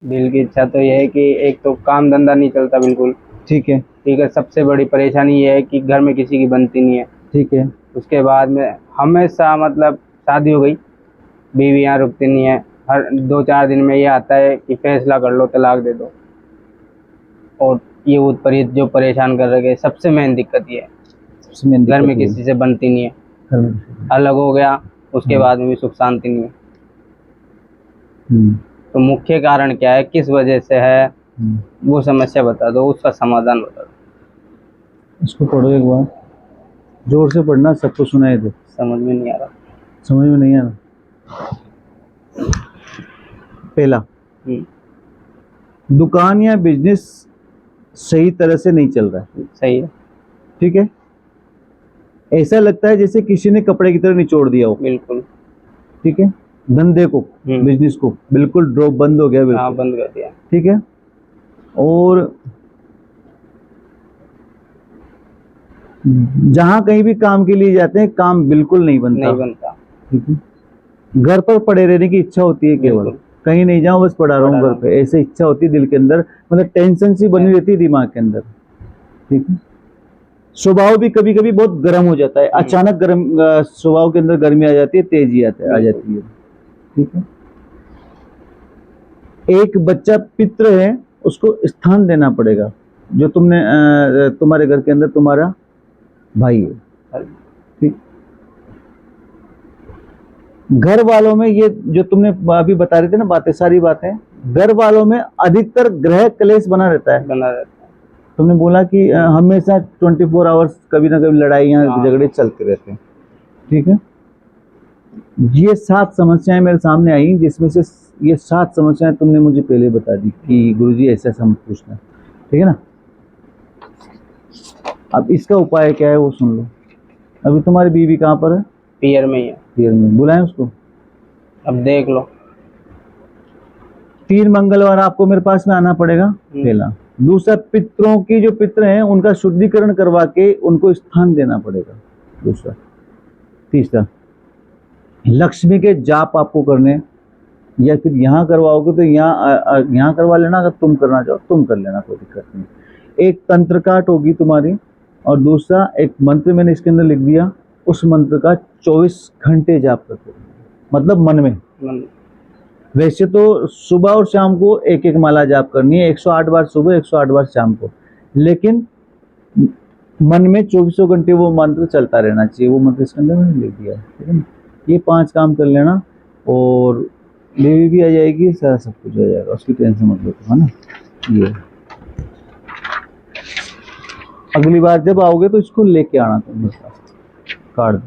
दिल की इच्छा तो ये है कि एक तो काम धंधा नहीं चलता बिल्कुल। ठीक है। ठीक है, सबसे बड़ी परेशानी ये है कि घर में किसी की बनती नहीं है। ठीक है। उसके बाद में हमेशा मतलब शादी हो गई, बीवी यहाँ रुकती नहीं है। हर 2-4 दिन में ये आता है कि फैसला कर लो, तलाक दे दो। और ये उत्परीत जो परेशान कर रहे हैं, सबसे मेन दिक्कत ये है, सबसे मेन घर में दिक्कत ये किसी से बनती नहीं है। घर में। अलग हो गया उसके हाँ। बाद में भी सुख शांति नहीं है। हम्म। तो मुख्य कारण क्या है, किस वजह से है, वो समस्या बता दो, उसका समाधान बता दो। इसको पढ़ो एक बार, जोर से पढ़ना, सबको सुनाई दे। समझ में नहीं आ रहा। समझ में नहीं आ रहा। पहला, दुकान या बिजनेस सही तरह से नहीं चल रहा है। सही है। ठीक है। ऐसा लगता है जैसे किसी ने कपड़े की तरह निचोड़ दिया हो। बिल्कुल। ठीक है। धंधे को, बिजनेस को बिल्कुल ड्रॉप, बंद हो गया बिल्कुल। हाँ, बंद कर दिया। ठीक है। और जहां कहीं भी काम के लिए जाते हैं, काम बिल्कुल नहीं बनता। ठीक है। घर पर पड़े रहने की इच्छा होती है केवल, कहीं नहीं जाऊं, बस पड़ा रहूं घर पे, ऐसे इच्छा होती है दिल के अंदर, मतलब टेंशन सी बनी रहती है दिमाग के अंदर। ठीक है। स्वभाव भी कभी कभी बहुत गर्म हो जाता है, अचानक गर्म स्वभाव के अंदर गर्मी आ जाती है, तेजी आ जाती है। ठीक है। एक बच्चा पितृ है, उसको स्थान देना पड़ेगा। जो तुमने तुम्हारे घर के अंदर तुम्हारा भाई है। ठीक। घर वालों में ये जो तुमने अभी बता रहे थे ना बातें, सारी बातें, घर वालों में अधिकतर ग्रह क्लेश बना रहता है। तुमने बोला कि हमेशा 24 आवर्स कभी ना कभी लड़ाइयाँ झगड़े चलते रहते हैं। ठीक है। ये 7 समस्याएं मेरे सामने आई, जिसमें से ये 7 समस्याएं तुमने मुझे पहले बता दी कि गुरुजी ऐसा सम पूछना। ठीक है ना। अब इसका उपाय क्या है वो सुन लो। अभी तुम्हारी बीवी कहाँ पर है? पियर में ही है। पियर में। बुलाएं उसको। अब देख लो। 3 मंगलवार आपको मेरे पास में आना पड़ेगा, पहला। दूसरा, पितरों की जो पितर हैं उनका शुद्धिकरण करवा के उनको स्थान देना पड़ेगा, दूसरा। तीसरा, लक्ष्मी के जाप आपको करने, या फिर यहाँ करवाओगे तो यहाँ करवा लेना, अगर तुम करना चाहो तुम कर लेना, कोई दिक्कत नहीं। एक तंत्र काट होगी तुम्हारी, और दूसरा एक मंत्र मैंने इसके अंदर लिख दिया, उस मंत्र का 24 घंटे जाप करते, मतलब मन में। वैसे तो सुबह और शाम को एक एक माला जाप करनी है, 108 बार सुबह, 108 बार शाम को, लेकिन मन में 24 घंटे वो मंत्र चलता रहना चाहिए। वो मंत्र इसके अंदर मैंने लिख दिया है। ठीक है ना। ये 5 काम कर लेना, और बेबी भी आ जाएगी, सारा सब कुछ हो जाएगा, उसकी टेंशन मत लो, है ना। ये अगली बार जब आओगे तो इसको लेके आना तुम मेरे पास, कार्ड।